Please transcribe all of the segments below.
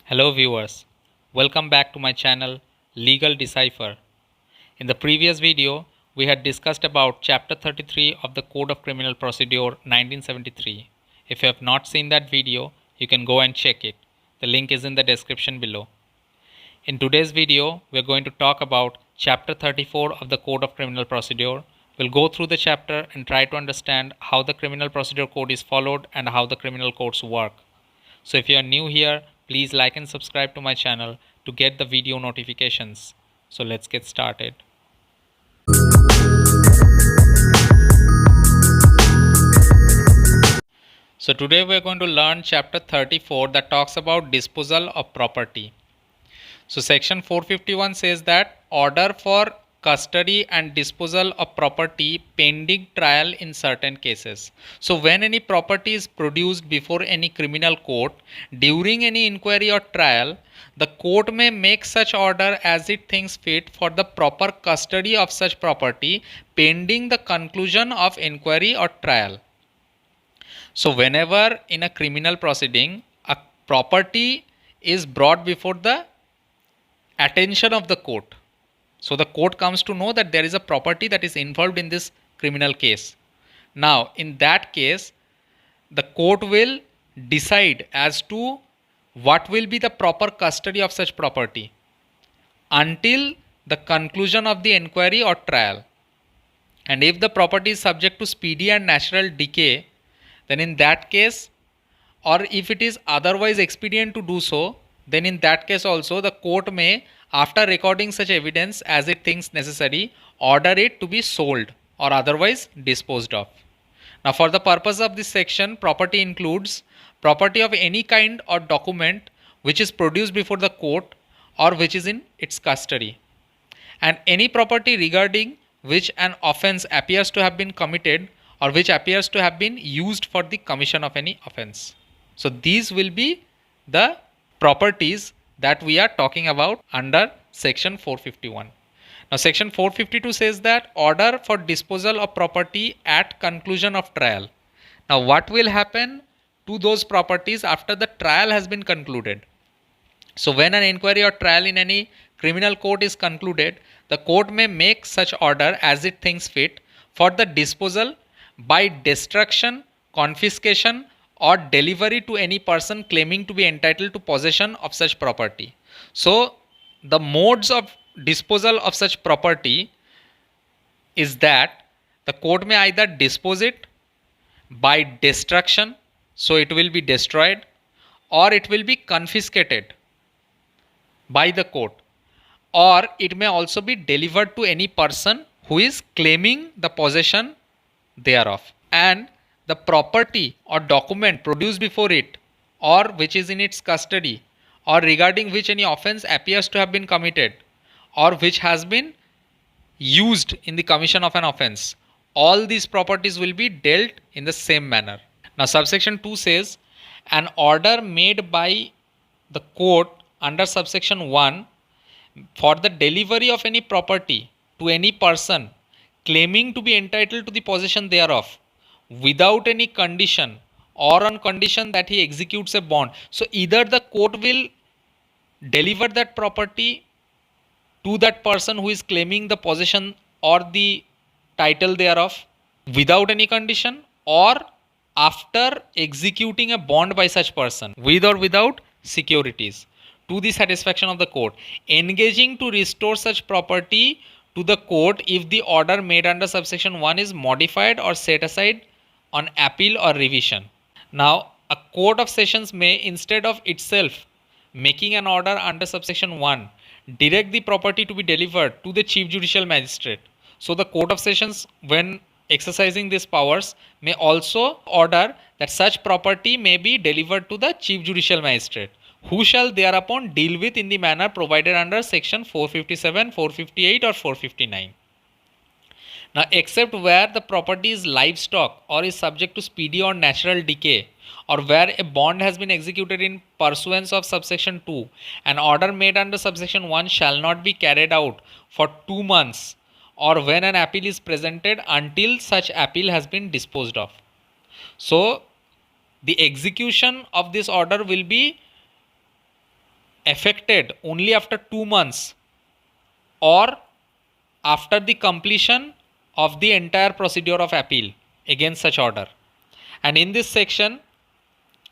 Hello viewers, welcome back to my channel Legal Decipher. In the previous video, we had discussed about chapter 33 of the Code of Criminal Procedure 1973. If you have not seen that video, you can go and check it. The link is in the description below. In today's video, we are going to talk about chapter 34 of the Code of Criminal Procedure. We'll go through the chapter and try to understand how the Criminal Procedure Code is followed and how the criminal codes work. So if you are new here, please like and subscribe to my channel to get the video notifications. So let's get started. So today we are going to learn chapter 34 that talks about disposal of property. So section 451 says that order for custody and disposal of property pending trial in certain cases. So when any property is produced before any criminal court during any inquiry or trial, the court may make such order as it thinks fit for the proper custody of such property pending the conclusion of inquiry or trial. So whenever in a criminal proceeding a property is brought before the attention of the court, so the court comes to know that there is a property that is involved in this criminal case. Now in that case, the court will decide as to what will be the proper custody of such property until the conclusion of the inquiry or trial. And if the property is subject to speedy and natural decay, then in that case, or if it is otherwise expedient to do so, then in that case also the court may, after recording such evidence as it thinks necessary, order it to be sold or otherwise disposed of. Now for the purpose of this section, property includes property of any kind or document which is produced before the court or which is in its custody, and any property regarding which an offence appears to have been committed or which appears to have been used for the commission of any offence. So these will be the properties that we are talking about under section 451. Now section 452 says that order for disposal of property at conclusion of trial. Now what will happen to those properties after the trial has been concluded? So when an inquiry or trial in any criminal court is concluded, the court may make such order as it thinks fit for the disposal by destruction, confiscation, or delivery to any person claiming to be entitled to possession of such property. So the modes of disposal of such property is that the court may either dispose it by destruction, so it will be destroyed, or it will be confiscated by the court, or it may also be delivered to any person who is claiming the possession thereof. And the property or document produced before it or which is in its custody or regarding which any offence appears to have been committed or which has been used in the commission of an offence, all these properties will be dealt in the same manner. Now subsection 2 says an order made by the court under subsection 1 for the delivery of any property to any person claiming to be entitled to the possession thereof without any condition or on condition that he executes a bond. So either the court will deliver that property to that person who is claiming the possession or the title thereof without any condition, or after executing a bond by such person with or without securities to the satisfaction of the court, engaging to restore such property to the court if the order made under subsection 1 is modified or set aside on appeal or revision. Now a court of sessions may, instead of itself making an order under subsection 1, direct the property to be delivered to the chief judicial magistrate. So the court of sessions, when exercising these powers, may also order that such property may be delivered to the chief judicial magistrate, who shall thereupon deal with in the manner provided under section 457, 458 or 459. Now except where the property is livestock or is subject to speedy or natural decay, or where a bond has been executed in pursuance of subsection 2, an order made under subsection 1 shall not be carried out for 2 months, or when an appeal is presented until such appeal has been disposed of. So the execution of this order will be effected only after 2 months or after the completion of the entire procedure of appeal against such order. And in this section,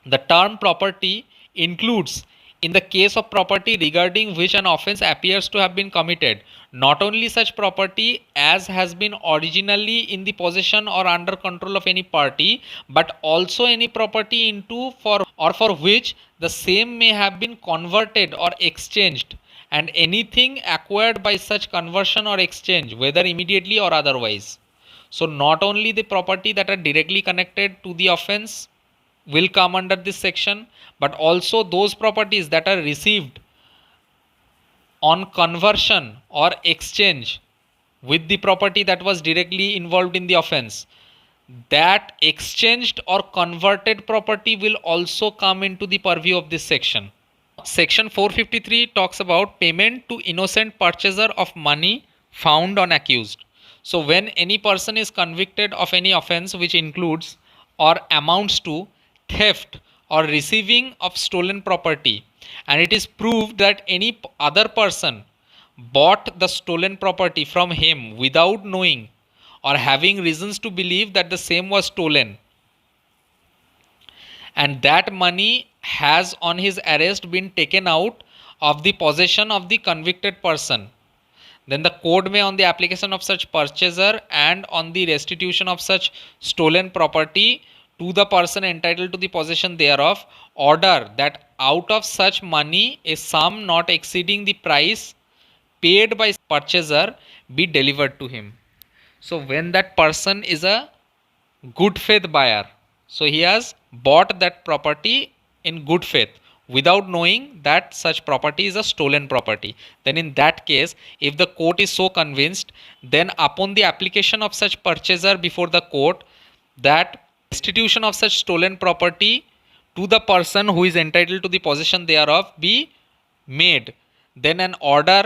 the term property includes, in the case of property regarding which an offence appears to have been committed, not only such property as has been originally in the possession or under control of any party, but also any property into for which the same may have been converted or exchanged, and anything acquired by such conversion or exchange, whether immediately or otherwise. So not only the property that are directly connected to the offence will come under this section, but also those properties that are received on conversion or exchange with the property that was directly involved in the offense. That exchanged or converted property will also come into the purview of this section. Section 453 talks about payment to innocent purchaser of money found on accused. So when any person is convicted of any offense which includes or amounts to theft or receiving of stolen property, and it is proved that any other person bought the stolen property from him without knowing or having reasons to believe that the same was stolen, and that money has on his arrest been taken out of the possession of the convicted person, then the court may, on the application of such purchaser and on the restitution of such stolen property to the person entitled to the possession thereof, order that out of such money a sum not exceeding the price paid by purchaser be delivered to him. So when that person is a good faith buyer, so he has bought that property in good faith without knowing that such property is a stolen property, then in that case, if the court is so convinced, then upon the application of such purchaser before the court, that restitution of such stolen property to the person who is entitled to the possession thereof be made, then an order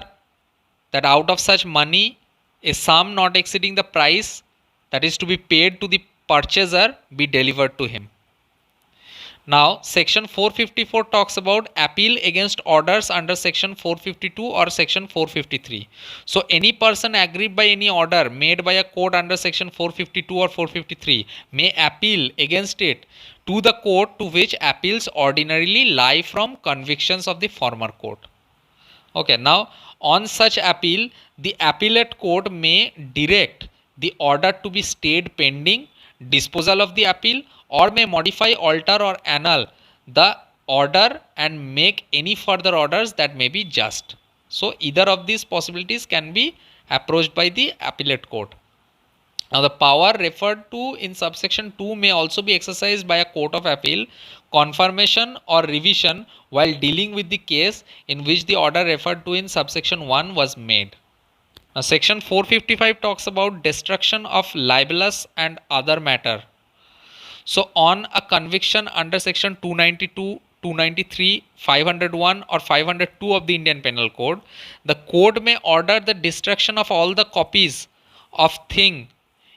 that out of such money a sum not exceeding the price that is to be paid to the purchaser be delivered to him. Now section 454 talks about appeal against orders under section 452 or section 453. So any person aggrieved by any order made by a court under section 452 or 453 may appeal against it to the court to which appeals ordinarily lie from convictions of the former court. Okay, now on such appeal, the appellate court may direct the order to be stayed pending disposal of the appeal, or may modify, alter or annul the order and make any further orders that may be just. So either of these possibilities can be approached by the appellate court. Now the power referred to in subsection 2 may also be exercised by a court of appeal, confirmation or revision while dealing with the case in which the order referred to in subsection 1 was made. Now section 455 talks about destruction of libelous and other matter. So on a conviction under section 292, 293, 501 or 502 of the Indian Penal Code, the court may order the destruction of all the copies of thing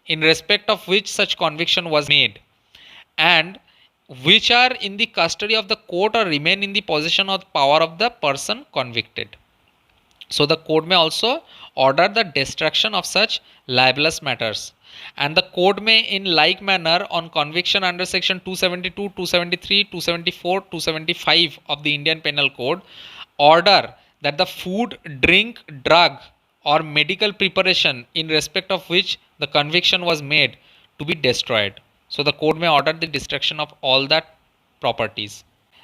in respect of which such conviction was made, and which are in the custody of the court or remain in the possession or power of the person convicted. So the court may also order the destruction of such libelous matters, and the court may in like manner on conviction under section 272, 273, 274, 275 of the Indian Penal Code order that the food, drink, drug or medical preparation in respect of which the conviction was made to be destroyed. So the court may order the destruction of all that properties.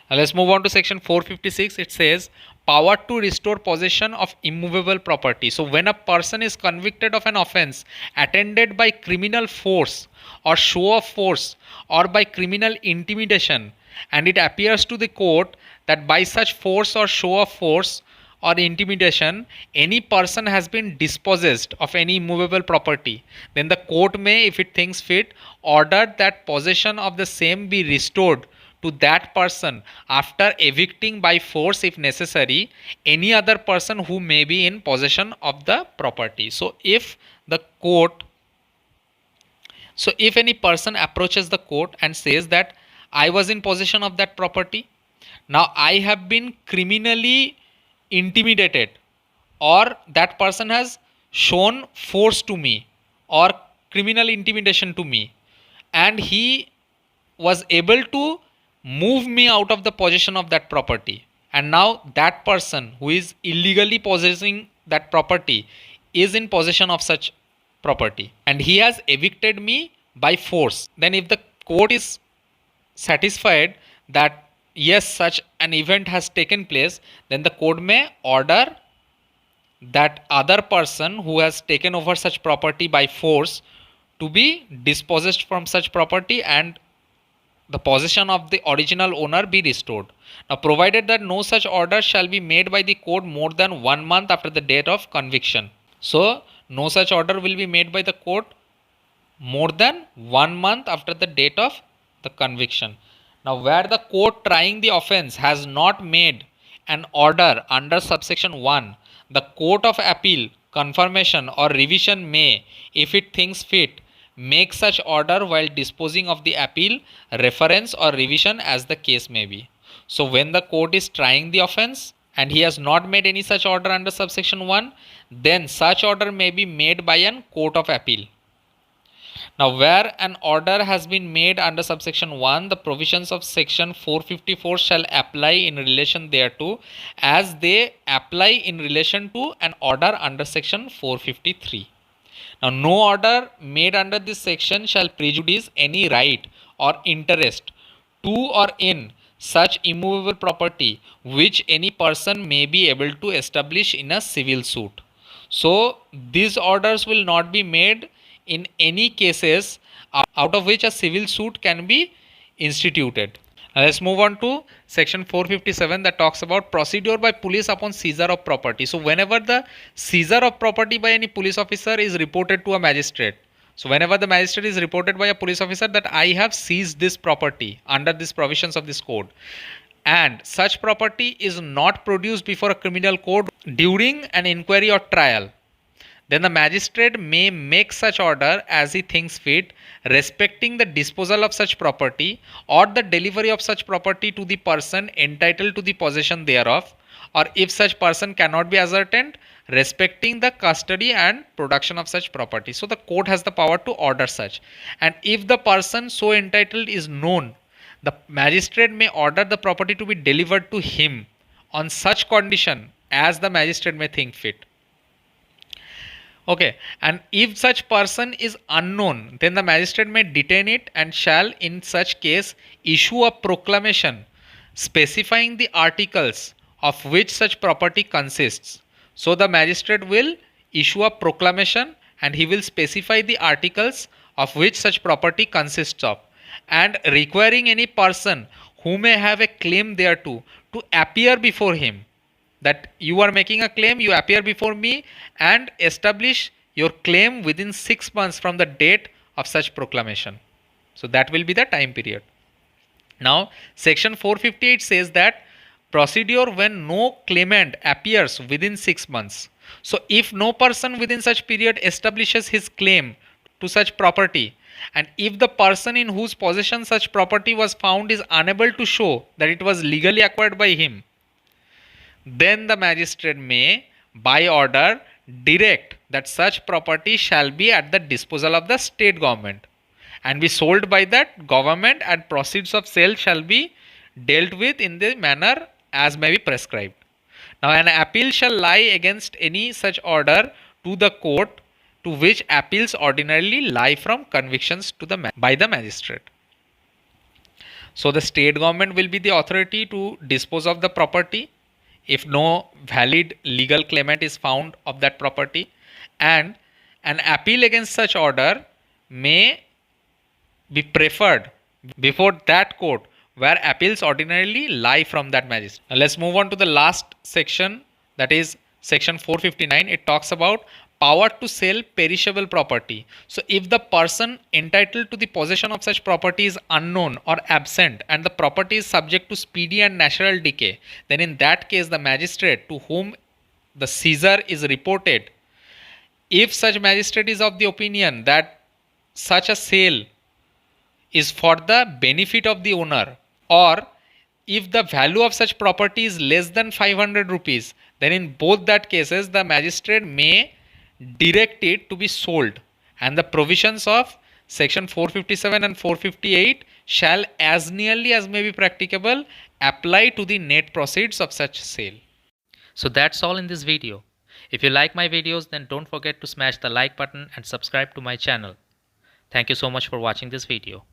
Now let's move on to section 456. It says power to restore possession of immovable property. So when a person is convicted of an offense attended by criminal force or show of force or by criminal intimidation, and it appears to the court that by such force or show of force or intimidation any person has been dispossessed of any immovable property, then the court may, if it thinks fit, order that possession of the same be restored to that person after evicting by force, if necessary, any other person who may be in possession of the property. So if any person approaches the court and says that I was in possession of that property, now I have been criminally intimidated, or that person has shown force to me or criminal intimidation to me, and he was able to move me out of the possession of that property, and now that person who is illegally possessing that property is in possession of such property and he has evicted me by force, then if the court is satisfied that yes, such an event has taken place, then the court may order that other person who has taken over such property by force to be dispossessed from such property and the possession of the original owner be restored. Now, provided that no such order shall be made by the court more than 1 month after the date of conviction. So, no such order will be made by the court more than 1 month after the date of the conviction. Now, where the court trying the offence has not made an order under subsection 1, the court of appeal, confirmation or revision may, if it thinks fit, make such order while disposing of the appeal, reference or revision as the case may be. So when the court is trying the offence and he has not made any such order under subsection 1, then such order may be made by an court of appeal. Now, where an order has been made under subsection 1, the provisions of section 454 shall apply in relation thereto as they apply in relation to an order under section 453. Now, no order made under this section shall prejudice any right or interest to or in such immovable property which any person may be able to establish in a civil suit. So, these orders will not be made in any cases out of which a civil suit can be instituted. Now let's move on to section 457 that talks about procedure by police upon seizure of property. So whenever the seizure of property by any police officer is reported to a magistrate, so whenever the magistrate is reported by a police officer that I have seized this property under these provisions of this code, and such property is not produced before a criminal court during an inquiry or trial, then the magistrate may make such order as he thinks fit respecting the disposal of such property or the delivery of such property to the person entitled to the possession thereof, or if such person cannot be ascertained, respecting the custody and production of such property. So the court has the power to order such, and if the person so entitled is known, the magistrate may order the property to be delivered to him on such condition as the magistrate may think fit. Okay, and if such person is unknown, then the magistrate may detain it and shall in such case issue a proclamation specifying the articles of which such property consists. So the magistrate will issue a proclamation and he will specify the articles of which such property consists of, and requiring any person who may have a claim thereto to appear before him, that you are making a claim, you appear before me and establish your claim within 6 months from the date of such proclamation. So that will be the time period. Now section 458 says that procedure when no claimant appears within 6 months. So if no person within such period establishes his claim to such property, and if the person in whose possession such property was found is unable to show that it was legally acquired by him, then the magistrate may, by order, direct that such property shall be at the disposal of the state government and be sold by that government, and proceeds of sale shall be dealt with in the manner as may be prescribed. Now an appeal shall lie against any such order to the court to which appeals ordinarily lie from convictions to by the magistrate. So the state government will be the authority to dispose of the property if no valid legal claimant is found of that property, and an appeal against such order may be preferred before that court where appeals ordinarily lie from that magistrate. Now let's move on to the last section, that is section 459. It talks about power to sell perishable property. So if the person entitled to the possession of such property is unknown or absent and the property is subject to speedy and natural decay, then in that case the magistrate to whom the seizure is reported, if such magistrate is of the opinion that such a sale is for the benefit of the owner, or if the value of such property is less than 500 rupees, then in both that cases the magistrate may direct it to be sold, and the provisions of section 457 and 458 shall as nearly as may be practicable apply to the net proceeds of such sale. So that's all in this video. If you like my videos, then don't forget to smash the like button and subscribe to my channel. Thank you so much for watching this video.